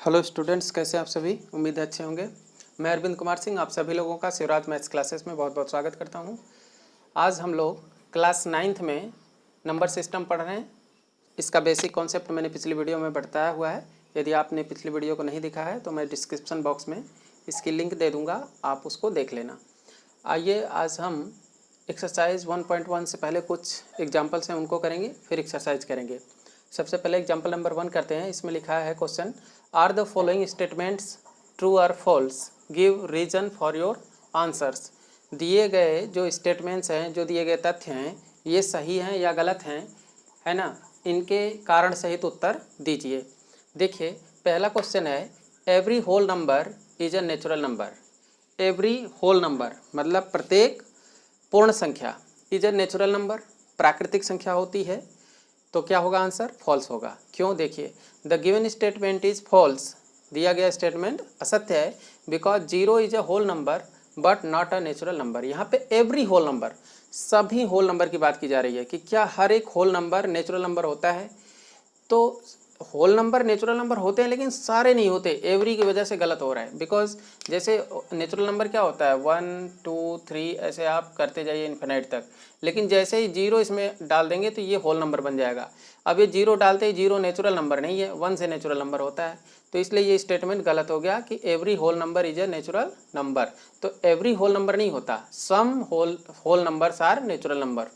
Hello students, कैसे आप सभी? उम्मीद है अच्छे होंगे। मैं अरविंद कुमार सिंह आप सभी लोगों का शिवराज मैथ्स क्लासेस में बहुत बहुत स्वागत करता हूं। आज हम लोग क्लास 9th में नंबर सिस्टम पढ़ रहे हैं। इसका बेसिक कॉन्सेप्ट मैंने पिछली वीडियो में बताया हुआ है। यदि आपने पिछली वीडियो को नहीं देखा है तो मैं डिस्क्रिप्शन बॉक्स में इसकी लिंक दे दूँगा, आप उसको देख लेना। आइए आज हम एक्सरसाइज 1.1 से पहले कुछ एग्जाम्पल्स हैं उनको करेंगे, फिर एक्सरसाइज करेंगे। सबसे पहले एग्जाम्पल नंबर 1 करते हैं। इसमें लिखा है question, are the following statements true और false, give reason for your answers. दिए गए जो स्टेटमेंट्स हैं, जो दिए गए तथ्य हैं, ये सही हैं या गलत हैं, है ना, इनके कारण सहित उत्तर दीजिए। देखिए पहला क्वेश्चन है, every whole number is a natural number. Every whole number मतलब प्रत्येक पूर्ण संख्या, इज अ नेचुरल नंबर, प्राकृतिक संख्या होती है। तो क्या होगा आंसर? फॉल्स होगा। क्यों? देखिए, the given statement is false. दिया गया स्टेटमेंट असत्य है, because zero is a whole number but not a natural number. यहाँ पे एवरी होल नंबर, सभी होल नंबर की बात की जा रही है कि क्या हर एक होल नंबर नेचुरल नंबर होता है? तो होल नंबर नेचुरल नंबर होते हैं लेकिन सारे नहीं होते। एवरी की वजह से गलत हो रहा है, बिकॉज जैसे नेचुरल नंबर क्या होता है, 1 2 3 ऐसे आप करते जाइए इन्फिनाइट तक, लेकिन जैसे ही जीरो इसमें डाल देंगे तो ये होल नंबर बन जाएगा। अब ये जीरो डालते ही जीरो नेचुरल नंबर नहीं है, 1 से नेचुरल नंबर होता है। तो इसलिए ये स्टेटमेंट गलत हो गया कि every whole number is a natural number. तो एवरी होल नंबर नहीं होता, some whole numbers are natural number,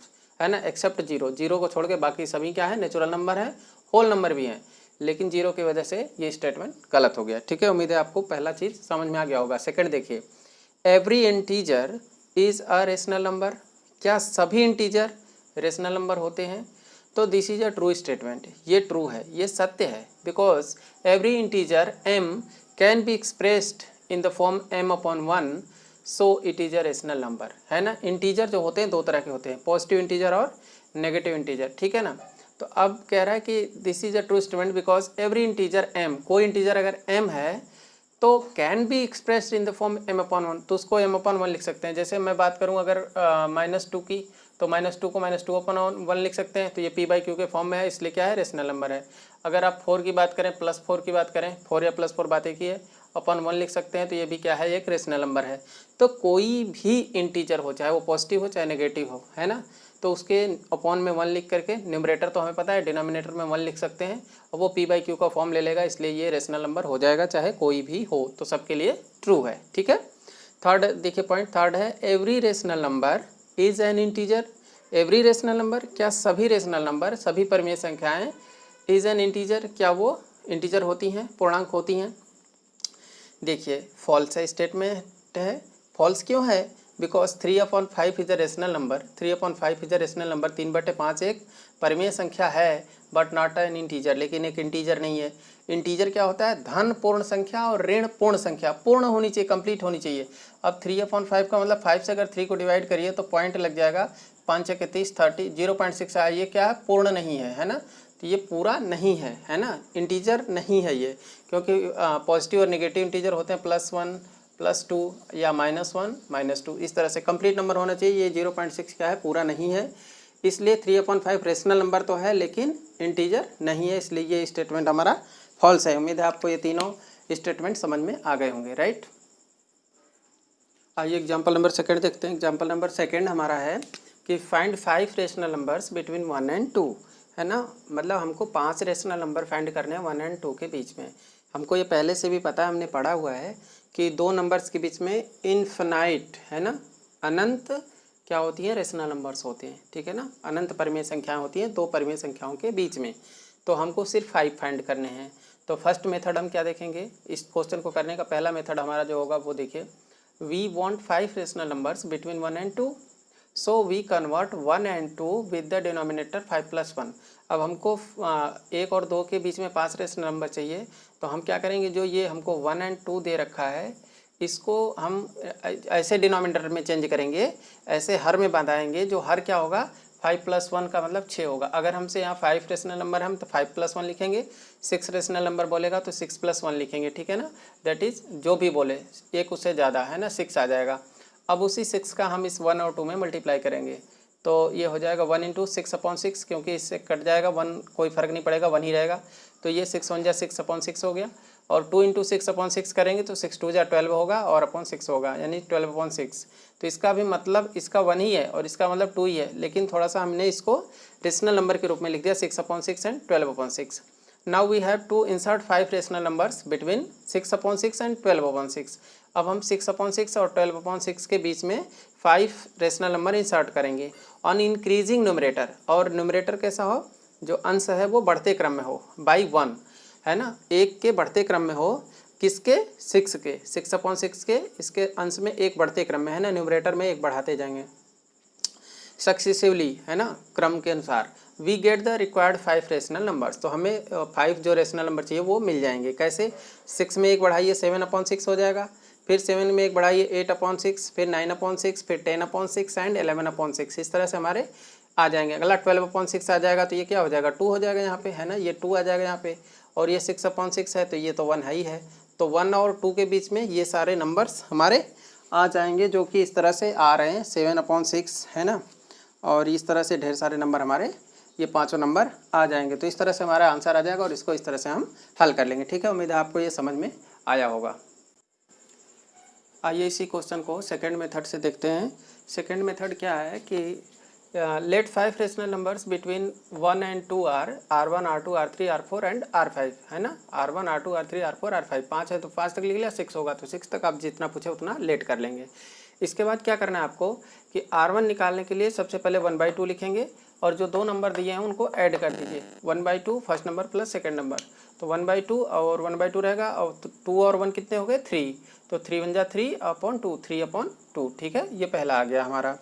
है ना, एक्सेप्ट जीरो। जीरो को छोड़ के बाकी सभी क्या है, नेचुरल नंबर है, होल नंबर भी हैं, लेकिन जीरो की वजह से ये स्टेटमेंट गलत हो गया। ठीक है, उम्मीद है आपको पहला चीज़ समझ में आ गया होगा। सेकंड देखिए, every integer is a rational number. क्या सभी इंटीजर रेशनल नंबर होते हैं? तो this is a true statement. ये ट्रू है, ये सत्य है, because every integer m can be expressed in the form m/1, so it is a rational number, है ना। इंटीजर जो होते हैं दो तरह के होते हैं, पॉजिटिव इंटीजर और नेगेटिव इंटीजर, ठीक है ना। तो अब कह रहा है कि this is a true statement because every integer m, कोई इंटीजर अगर m है तो can be expressed in the form m/1, तो उसको m/1 लिख सकते हैं। जैसे मैं बात करूं अगर -2 की, तो -2 को -2/1 लिख सकते हैं। तो ये p/q के फॉर्म में है, इसलिए क्या है, रेशनल नंबर है। अगर आप 4 की बात करें, +4 की बात करें, 4 या +4 बात एक ही है, /1 लिख सकते हैं। तो ये भी क्या है, एक रेशनल नंबर है। तो कोई भी इंटीजर हो, चाहे वो पॉजिटिव हो चाहे नेगेटिव हो, है ना, तो उसके अपॉन में 1 लिख करके, न्यूमरेटर तो हमें पता है, डिनोमिनेटर में 1 लिख सकते हैं, और वो p/q का फॉर्म ले लेगा, इसलिए ये रेशनल नंबर हो जाएगा, चाहे कोई भी हो। तो सबके लिए ट्रू है, ठीक है। थर्ड देखिए, पॉइंट थर्ड है, every rational number is an integer. Every rational number, क्या सभी रेशनल नंबर, सभी परिमेय संख्याएं इज एन इंटीजर, क्या वो इंटीजर होती हैं, पूर्णांक होती हैं? देखिए फॉल्स है स्टेटमेंट है। फॉल्स क्यों है? Because 3/5 is a rational number. 3/5 is a rational number, 3/5 एक परिमेय संख्या है, बट नॉट एन इंटीजर, लेकिन एक इंटीजर नहीं है। इंटीजर क्या होता है? धन पूर्ण संख्या और ऋण पूर्ण संख्या, पूर्ण होनी चाहिए, कंप्लीट होनी चाहिए। अब 3/5 का मतलब 5 से अगर 3 को डिवाइड करिए तो पॉइंट लग जाएगा, 5 × 30 30, 0.6 आया, ये क्या है, पूर्ण नहीं है, है ना। तो ये पूरा नहीं है, है ना, इंटीजर नहीं है ये, क्योंकि पॉजिटिव और नेगेटिव इंटीजर होते हैं +1 +2 या -1 -2, इस तरह से कंप्लीट नंबर होना चाहिए। ये 0.6 क्या है, पूरा नहीं है, इसलिए 3/5 रेशनल नंबर तो है लेकिन इंटीजर नहीं है, इसलिए ये स्टेटमेंट हमारा फॉल्स है। उम्मीद है आपको ये तीनों स्टेटमेंट समझ में आ गए होंगे, राइट। आइए एग्जाम्पल नंबर सेकंड देखते हैं। एग्जाम्पल नंबर सेकंड हमारा है कि find 5 rational numbers between 1 and 2, है ना, मतलब हमको 5 रेशनल नंबर फाइंड करने हैं 1 and 2 के बीच में। हमको ये पहले से भी पता है, हमने पढ़ा हुआ है कि दो नंबर्स के बीच में इनफिनाइट, है ना, अनंत क्या होती है, रेशनल नंबर्स होते हैं, ठीक है ना। अनंत परिमेय संख्याएं होती हैं दो परिमेय संख्याओं के बीच में। तो हमको सिर्फ 5 फाइंड करने हैं। तो फर्स्ट मेथड हम क्या देखेंगे, इस क्वेश्चन को करने का पहला मेथड हमारा जो होगा वो देखिए, we want 5 rational numbers between 1 and 2, so we convert 1 and 2 with the denominator 5 + 1। अब हमको 1 और 2 के बीच में 5 रेशनल नंबर चाहिए, तो हम क्या करेंगे, जो ये हमको 1 and 2 दे रखा है, इसको हम ऐसे डिनोमिनेटर में चेंज करेंगे, ऐसे हर में बांधाएंगे, जो हर क्या होगा, 5 + 1 का मतलब 6 होगा। अगर हमसे यहाँ 5 रेशनल नंबर हम तो 5 + 1 लिखेंगे, 6 रेशनल नंबर बोलेगा तो 6 + 1 लिखेंगे, ठीक है ना। दैट इज़ जो भी बोले, एक उससे ज़्यादा, है ना, 6 आ जाएगा। अब उसी 6 का हम इस 1 और 2 में मल्टीप्लाई करेंगे, तो ये हो जाएगा 1 × 6/6, क्योंकि इससे कट जाएगा 1, कोई फ़र्क नहीं पड़ेगा, 1 ही रहेगा। तो ये 6 × 1 = 6/6 हो गया। और 2 इंटू 6/6 करेंगे तो 6 2 जा 12 होगा और अपॉन 6 होगा, यानी 12/6। तो इसका भी मतलब इसका 1 ही है और इसका मतलब 2 ही है, लेकिन थोड़ा सा हमने इसको रेशनल नंबर के रूप में लिख दिया 6/6 and 12/6। Now we have to insert 5 rational numbers between 6/6 and 12/6। अब हम 6/6 और 12/6 के बीच में 5 रेशनल नंबर इंसर्ट करेंगे ऑन इंक्रीजिंग न्यूमरेटर। और न्यूमरेटर कैसा हो, जो अंश है वो बढ़ते क्रम में हो, बाई 1, है ना, 1 के बढ़ते क्रम में हो। किसके? 6 के, 6/6 के, इसके अंश में 1 बढ़ते क्रम में, है ना, न्यूमरेटर में 1 बढ़ाते जाएंगे सक्सेसिवली, है ना, क्रम के अनुसार। We get the required 5 rational numbers. तो हमें 5 जो रेशनल नंबर चाहिए वो मिल जाएंगे। कैसे? 6 में 1 बढ़ाइए 7/6 हो जाएगा, फिर 7 में 1 बढ़ाइए 8/6, फिर 9/6, फिर 10/6 एंड 11/6। इस तरह से हमारे आ जाएंगे। अगला 12/6 आ जाएगा तो ये क्या हो जाएगा? 2 हो जाएगा यहाँ पे, है ना, ये 2 आ जाएगा यहाँ पे। और ये 6/6 है तो ये तो 1 है ही है। तो 1 और 2 के बीच में ये सारे नंबर्स हमारे आ जाएंगे, जो कि इस तरह से आ रहे हैं 7/6, है ना, और इस तरह से ढेर सारे नंबर हमारे ये 5 नंबर आ जाएंगे। तो इस तरह से हमारा आंसर आ जाएगा और इसको इस तरह से हम हल कर लेंगे। ठीक है, उम्मीद है आपको ये समझ में आया होगा। आइए इसी क्वेश्चन को सेकंड मेथड से देखते हैं। सेकंड मेथड क्या है कि let 5 rational numbers between 1 and 2 are R1 R2 R3 R4 and R5, है ना, R1 R2 R3 R4 R5। 5 है तो 5 तक लिख लिया, 6 होगा तो 6 तक आप जितना पूछे उतना लेट कर लेंगे। इसके बाद क्या करना है आपको कि R1 निकालने के लिए सबसे पहले 1/2 लिखेंगे और जो 2 नंबर दिए हैं उनको ऐड कर दीजिए। 1/2 first number plus second number, तो 1/2 और 1/2 रहेगा, और 2 और 1 कितने हो गए? 3। तो 3 1 जा 3/2, 3/2। ठीक है, ये पहला आ गया हमारा।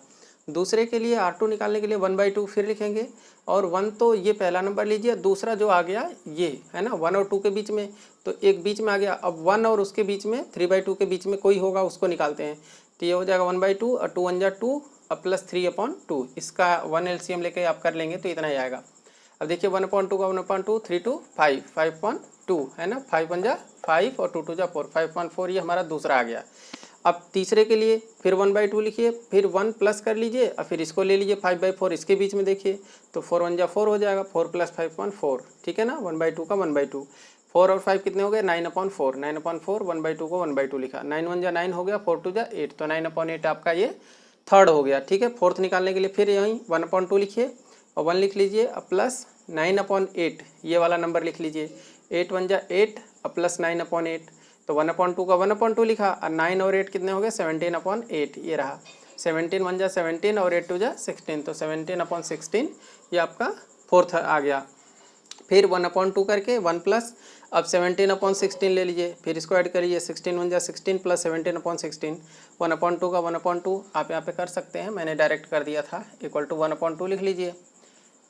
दूसरे के लिए R2 निकालने के लिए 1/2 फिर लिखेंगे, और 1 तो ये पहला नंबर लीजिए, दूसरा जो आ गया ये, है ना, 1 और 2 के बीच में, तो एक बीच में आ गया। अब 1 और उसके बीच में 3/2 के बीच में कोई होगा, उसको निकालते हैं। तो ये हो जाएगा 1/2 और 2 1 जा 2 अब प्लस 3/2। इसका 1 LCM लेके आप कर लेंगे तो इतना ही आएगा। अब देखिए 1/2 का 1/2 3 2 5 5.2, है ना, 5 1 जा 5 और 2 2 जा 4 5.4। ये हमारा दूसरा आ गया। अब तीसरे के लिए फिर 1/2 लिखिए, फिर 1 प्लस कर लीजिए और फिर इसको ले लीजिए 5/4, इसके बीच में देखिए तो 4 1 जा 4 हो जाएगा, 4 प्लस 5.4। ठीक है ना, 1/2 का 1/2, 4 और 5 कितने हो गए? 9/4, 9/4, 1/2 को 1/2 लिखा, 9 1 जा 9 हो गया, 4 2 जा 8, तो 9/8 आपका ये थर्ड हो गया। ठीक है, फोर्थ निकालने के लिए फिर यहीं 1/2 लिखिए और 1 लिख लीजिए, अब प्लस 9/8 ये वाला नंबर लिख लीजिए, 8 1 जा 8 अब प्लस 9/8, तो 1/2 का 1/2 लिखा और 9 और 8 कितने हो गए? 17/8, ये रहा। 17 1 जा 17 और 8 2 जा 16, तो 17/16 ये आपका फोर्थ आ गया। फिर 1/2 करके 1 प्लस, अब 17/16 ले लीजिए, फिर इसको ऐड करिए, 16 1 जा 16 प्लस 17/16, 1/2 का 1/2 आप यहाँ पे कर सकते हैं, मैंने डायरेक्ट कर दिया था, इक्वल टू 1/2 लिख लीजिए।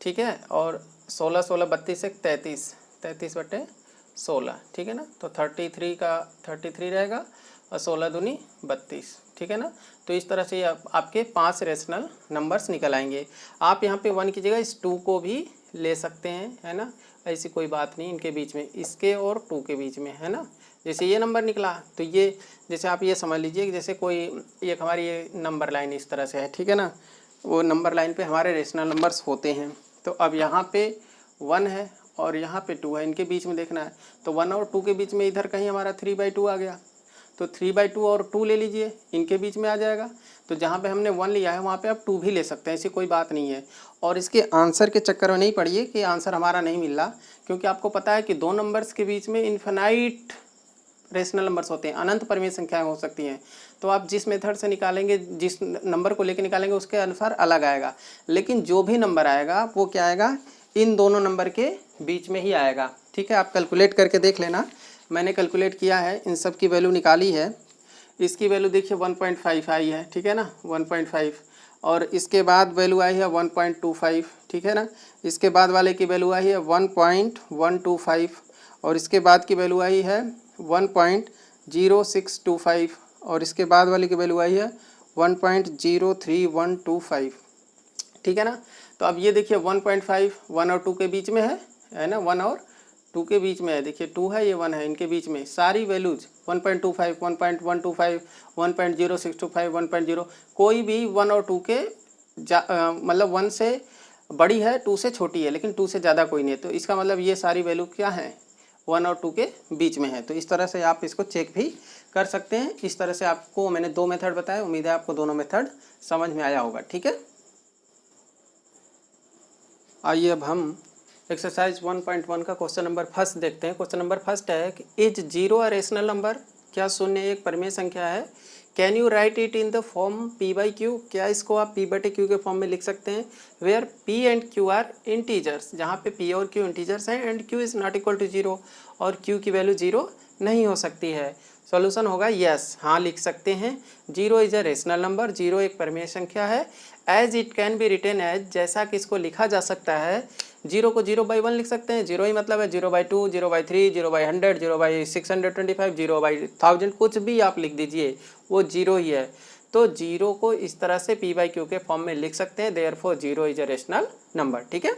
ठीक है, और 16 16 32 से 33, 33/16। ठीक है ना, तो 33 का 33 रहेगा और 16 दूनी 32। ठीक है ना, तो इस तरह से आपके 5 रेशनल नंबर्स निकल आएंगे। आप यहाँ पे 1 की जगह इस 2 को भी ले सकते हैं, है ना, ऐसी कोई बात नहीं इनके बीच में, इसके और 2 के बीच में, है ना। जैसे ये नंबर निकला तो ये, जैसे आप ये समझ लीजिए कि जैसे कोई एक हमारी ये नंबर लाइन इस तरह से है, ठीक है ना, वो नंबर लाइन पे हमारे रेशनल नंबर्स होते हैं। तो अब यहाँ पे 1 है और यहाँ पे 2 है, इनके बीच में देखना है, तो 1 और 2 के बीच में इधर कहीं हमारा 3/2 आ गया, तो 3/2 और 2 ले लीजिए, इनके बीच में आ जाएगा। तो जहाँ पे हमने 1 लिया है वहाँ पे आप 2 भी ले सकते हैं, ऐसी कोई बात नहीं है। और इसके आंसर के चक्कर में नहीं पड़िए कि आंसर हमारा नहीं मिल रहा, क्योंकि आपको पता है कि 2 नंबर्स के बीच में इन्फिनाइट रेशनल नंबर्स होते हैं, अनंत परिमेय संख्याएं हो सकती हैं। तो आप जिस मेथड से निकालेंगे, जिस नंबर को लेके निकालेंगे उसके अनुसार अलग आएगा, लेकिन जो भी नंबर आएगा वो क्या आएगा? इन दोनों नंबर के बीच में ही आएगा। ठीक है, आप कैलकुलेट करके देख लेना, मैंने कैलकुलेट किया है, इन सब की वैल्यू निकाली है। इसकी वैल्यू देखिए 1.5 आई है, ठीक है ना, 1.5, और इसके बाद वैल्यू आई है 1.25, ठीक है ना, इसके बाद वाले की वैल्यू आई है 1.125, और इसके बाद की वैल्यू आई है 1.0625, और इसके बाद वाले की वैल्यू आई है 1.03125। ठीक है ना, तो अब ये देखिए 1.5 1 और 2 के बीच में है ना, 1 और 2 के बीच में है, देखिए 2 है, ये 1 है, इनके बीच में सारी वैल्यूज 1.25 1.125 1.0625 1.0, कोई भी 1 और 2 के मतलब 1 से बड़ी है, 2 से छोटी है, लेकिन 2 से ज़्यादा कोई नहीं है। तो इसका मतलब ये सारी वैल्यू क्या है? 1 और 2 के बीच में है। तो इस तरह से आप इसको चेक भी कर सकते हैं। इस तरह से आपको मैंने 2 मेथड बताए, उम्मीद है आपको दोनों मेथड समझ में आया होगा। ठीक है, आइए अब हम एक्सरसाइज 1.1 का क्वेश्चन नंबर फर्स्ट देखते हैं। क्वेश्चन नंबर फर्स्ट है कि is zero a rational number, क्या शून्य एक परिमेय संख्या है। Can you right it in the form P by Q, क्या इसको आप पी बटे क्यू के फॉर्म में लिख सकते हैं। Where P and Q are integers, जहाँ पे पी और क्यू इंटीजर्स हैं, and Q is not equal to zero, और क्यू की वैल्यू जीरो नहीं हो सकती है। सॉल्यूशन होगा यस, हाँ लिख सकते हैं। Zero is a rational number, zero एक परिमेय संख्या है। As it can be written as, जैसा कि इसको लिखा जा सकता है। जीरो को 0/1 लिख सकते हैं, जीरो ही मतलब है 0/2, 0/3, 0/100, 0/625, 0/1000, कुछ भी आप लिख दीजिए वो जीरो ही है। तो जीरो को इस तरह से पी बाई क्यू के फॉर्म में लिख सकते हैं। Therefore zero is a rational number. ठीक है,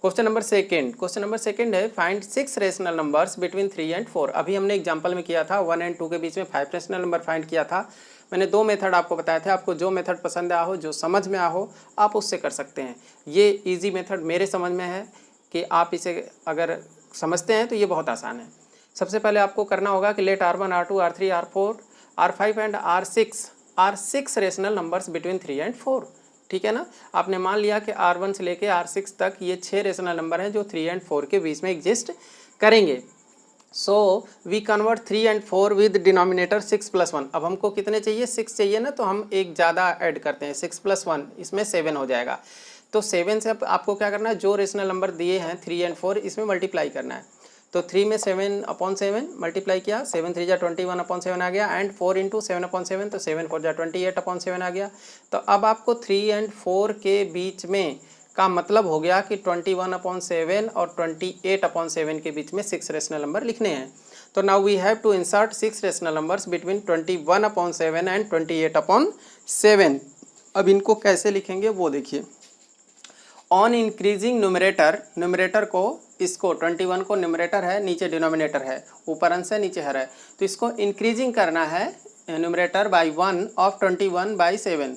क्वेश्चन नंबर सेकंड है find 6 rational numbers between 3 and 4। अभी हमने एग्जांपल में किया था 1 एंड 2 के बीच में 5 रेशनल नंबर फाइंड किया था। मैंने 2 मेथड आपको बताए थे, आपको जो मेथड पसंद आया हो, जो समझ में आया हो, आप उससे कर सकते हैं। ये इजी मेथड मेरे समझ में है कि आप इसे अगर समझते हैं तो ये बहुत आसान है। सबसे पहले आपको करना होगा कि let R1, R2, R3, R4, R5 and R6 are 6 rational numbers between 3 and 4। ठीक है ना, आपने मान लिया कि R1 से लेके R6 तक ये 6 रेशनल नंबर हैं जो 3 एंड 4 के बीच में एग्जिस्ट करेंगे। So we convert 3 and 4 with denominator 6 + 1। अब हमको कितने चाहिए, 6 चाहिए ना, तो हम एक ज़्यादा ऐड करते हैं, 6 + 1, इसमें 7 हो जाएगा। तो 7 से आपको क्या करना है, जो रेशनल नंबर दिए हैं 3 एंड 4, इसमें मल्टीप्लाई करना है। तो 3 में 7/7 मल्टीप्लाई किया, 7 3 जा 21/7 आ गया, एंड 4 × 7/7, तो 7 4 जा 28/7 आ गया। तो अब आपको 3 एंड 4 के बीच में का मतलब हो गया कि 21/7 और 28/7 के बीच में 6 रेशनल नंबर लिखने हैं। तो now we have to insert 6 rational numbers between 21/7 and 28/7। अब इनको कैसे लिखेंगे वो देखिए। ऑन इंक्रीजिंग न्यूमरेटर को, इसको 21 को न्यूमरेटर है, नीचे डिनोमिनेटर है, ऊपर अंश है नीचे हर है, तो इसको इंक्रीजिंग करना है न्यूमरेटर बाई 1 ऑफ 21/7।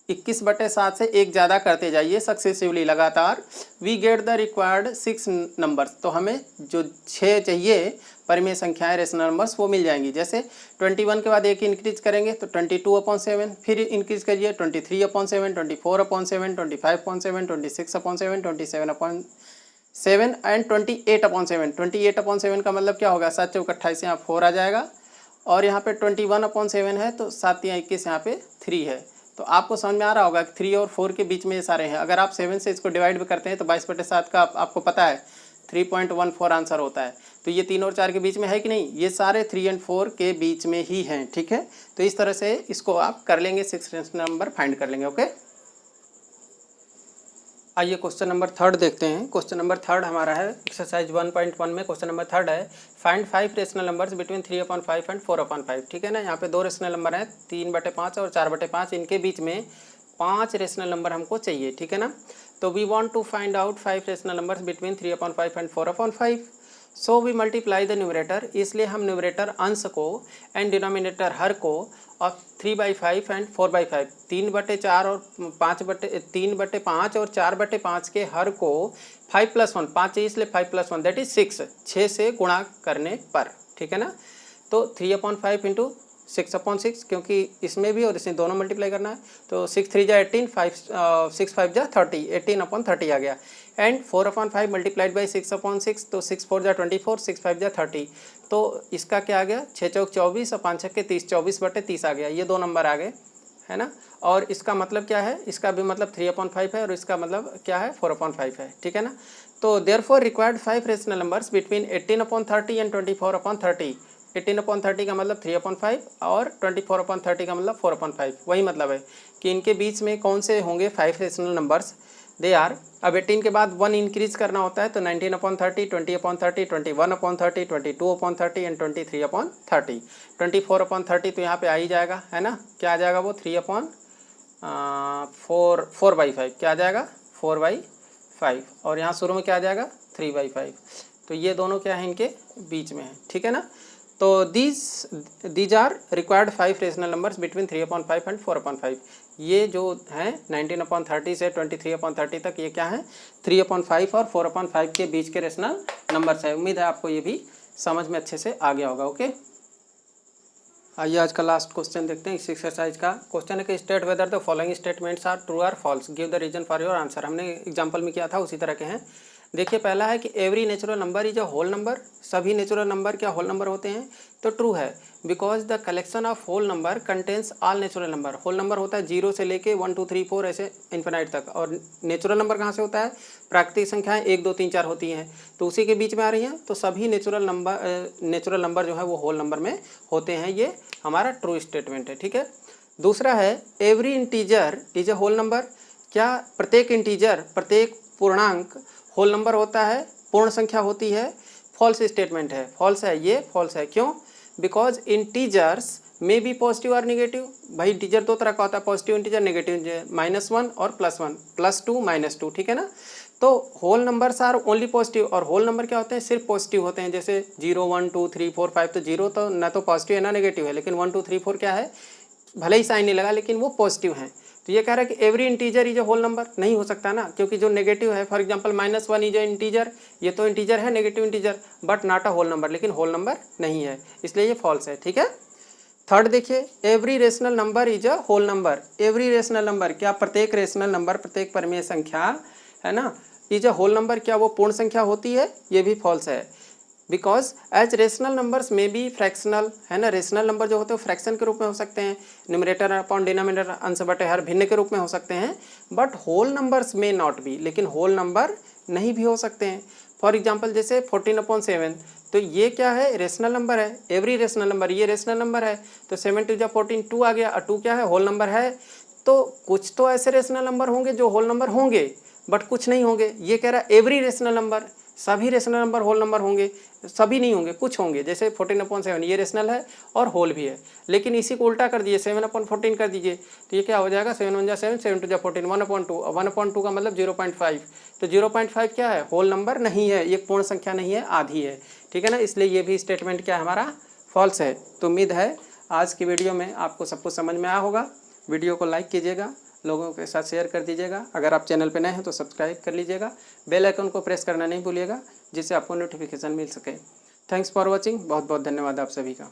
21/7 से एक ज़्यादा करते जाइए सक्सेसिवली, लगातार। We get the required 6 numbers, तो हमें जो 6 चाहिए परिमेय संख्याएं रेशनल नंबर्स वो मिल जाएंगी। जैसे 21 के बाद एक इंक्रीज करेंगे तो 22/7, फिर इंक्रीज करिए 23/7, 24/7, 25/7, 26/7, 27/7 एंड 28/7। 28/7 का मतलब क्या होगा, 7 × 28 यहाँ 4 आ जाएगा, और यहाँ पे 21/7 है तो 7 × 21 यहाँ पे 3 है। तो आपको समझ में आ रहा होगा कि 3 और 4 के बीच में ये सारे हैं। अगर आप 7 से इसको डिवाइड भी करते हैं तो 22/7 का आपको पता है 3.14 आंसर होता है। तो ये 3 और 4 के बीच में है कि नहीं, ये सारे 3 एंड 4 के बीच में ही हैं। ठीक है, तो इस तरह से इसको आप कर लेंगे, 6 रेशनल नंबर फाइंड कर लेंगे। ओके, आइए क्वेश्चन नंबर 3 देखते हैं। क्वेश्चन नंबर 3 हमारा है एक्सरसाइज 1.1 में। क्वेश्चन नंबर 3 है find 5 rational numbers between 3/5 and 4/5। ठीक है ना, यहाँ पे 2 रेशनल नंबर हैं, 3/5 और 4/5, इनके बीच में 5 रेशनल नंबर हमको चाहिए। ठीक है ना, तो we want to find out 5 rational numbers between 3/5 and 4/5। So we multiply the numerator, इसलिए हम न्यूमरेटर अंश को एंड डिनोमिनेटर हर को और 3/5 एंड 4/5, 3/4 और 3/5 और 4/5 के हर को 5 + 1, 5 चाहिए इसलिए 5 + 1 दैट इज 6 से गुणा करने पर। ठीक है ना, तो 3/5 × 6/6, क्योंकि इसमें भी और इसमें दोनों मल्टीप्लाई करना है, तो 6 3 जा 18, 6 5 जा 30, 18/30 आ गया। एंड 4/5 मल्टीप्लाइड बाई 6/6, तो 6 4 जा 24, 6 5 जा 30, तो इसका क्या आ गया, 6 चौक 24 और 5 छक्के 30, 24/30 आ गया। ये 2 नंबर आ गए, है ना। और इसका मतलब क्या है, इसका भी मतलब 3/5 है और इसका मतलब क्या है, 4/5 है। ठीक है ना, तो therefore required 5 rational numbers between 18/30 and 24/30। 18/30 का मतलब 3/5 और 24/30 का मतलब 4/5। वही मतलब है कि इनके बीच में कौन से होंगे 5 रेशनल नंबर्स, दे आर। अब 18 के बाद 1 इंक्रीज करना होता है, तो 19/30, 20/30, 21/30, 22/30 एंड 23/30। 24/30 तो यहाँ पे आ ही जाएगा, है ना। क्या आ जाएगा वो, 4/5। क्या आ जाएगा, 4/5, और यहाँ शुरू में क्या आ जाएगा, 3/5। तो ये दोनों क्या है, इनके बीच में है। ठीक है ना, तो these are required 5 rational numbers between 3/5 and 4/5। ये जो हैं 19/30 से 23/30 तक, ये क्या है, 3/5 और 4/5 के बीच के रेशनल नंबर्स है। उम्मीद है आपको ये भी समझ में अच्छे से आ गया होगा। ओके, आइए आज का लास्ट क्वेश्चन देखते हैं इस एक्सरसाइज का। क्वेश्चन है कि state whether the following statements are true और false, give the reason for your answer. हमने एग्जांपल में किया था उसी तरह के हैं। देखिए पहला है कि every natural number is a whole number, सभी नेचुरल नंबर क्या होल नंबर होते हैं, तो ट्रू है, because the collection of whole number contains all natural number. Whole number होता है 0 से लेके 1 2 3 4 ऐसे इन्फिनाइट तक, और नेचुरल नंबर कहाँ से होता है, प्राकृतिक संख्याएं 1 2 3 4 होती हैं, तो उसी के बीच में आ रही हैं, तो सभी नेचुरल नंबर जो है वो होल नंबर में होते हैं। ये हमारा ट्रू स्टेटमेंट है। ठीक है, दूसरा है every integer is a whole number, क्या प्रत्येक इंटीजर प्रत्येक पूर्णांक होल नंबर होता है, पूर्ण संख्या होती है, फॉल्स स्टेटमेंट है, फॉल्स है, ये फॉल्स है। क्यों, बिकॉज इंटीजर्स में बी पॉजिटिव और निगेटिव। भाई इंटीजर दो तरह का होता है, पॉजिटिव इंटीजर, नेगेटिव इंटीजर, -1 और +1, +2 -2, ठीक है ना। तो whole numbers are only positive, और होल नंबर क्या होते हैं, सिर्फ पॉजिटिव होते हैं। जैसे 0 1 2 3 4 5, तो 0 तो ना तो पॉजिटिव है ना नेगेटिव है, लेकिन 1 2 3 4 क्या है, भले ही साइन नहीं लगा लेकिन वो पॉजिटिव हैं। तो ये कह रहा है कि every integer is a whole number, नहीं हो सकता ना, क्योंकि जो नेगेटिव है, for example -1 is a integer, ये तो इंटीजर है, negative integer, but not a whole number, लेकिन होल नंबर नहीं है, इसलिए ये फॉल्स है। ठीक है, थर्ड देखिए, every rational number is a whole number. Every rational number, क्या प्रत्येक रेशनल नंबर, प्रत्येक परिमेय संख्या है ना, इज अ होल नंबर, क्या वो पूर्ण संख्या होती है, ये भी फॉल्स है। बिकॉज एज रेशनल नंबर्स में भी फ्रैक्शनल है ना, रेशनल नंबर जो होते हैं फ्रैक्शन के रूप में हो सकते हैं, न्यूमरेटर अपॉन डिनोमिनेटर, अंश बटे हर, भिन्न के रूप में हो सकते हैं, बट होल नंबर्स में नॉट बी, लेकिन होल नंबर नहीं भी हो सकते हैं। फॉर एग्जांपल जैसे 14/7, तो ये क्या है, रेशनल नंबर है, एवरी रेशनल नंबर, ये रेशनल नंबर है, तो 7 2 14, 2 आ गया, और 2 क्या है, होल नंबर है। तो कुछ तो ऐसे रेशनल नंबर होंगे जो होल नंबर होंगे, बट कुछ नहीं होंगे। ये कह रहा है एवरी रेशनल नंबर, सभी रेशनल नंबर होल नंबर होंगे, सभी नहीं होंगे, कुछ होंगे। जैसे 14/7 ये रेशनल है और होल भी है, लेकिन इसी को उल्टा कर दीजिए, 7/14 कर दीजिए, तो ये क्या हो जाएगा, 7 1 7, 7 2 14, 1/2, 1/2 का मतलब 0.5, तो 0.5 क्या है, होल नंबर नहीं है, ये पूर्ण संख्या नहीं है, आधी है। ठीक है ना, इसलिए ये भी स्टेटमेंट क्या है हमारा, फॉल्स है। तो उम्मीद है आज की वीडियो में आपको सब कुछ समझ में आया होगा। वीडियो को लाइक कीजिएगा, लोगों के साथ शेयर कर दीजिएगा, अगर आप चैनल पर नए हैं तो सब्सक्राइब कर लीजिएगा, बेल आइकन को प्रेस करना नहीं भूलिएगा, जिससे आपको नोटिफिकेशन मिल सके। थैंक्स फॉर वॉचिंग, बहुत बहुत धन्यवाद आप सभी का।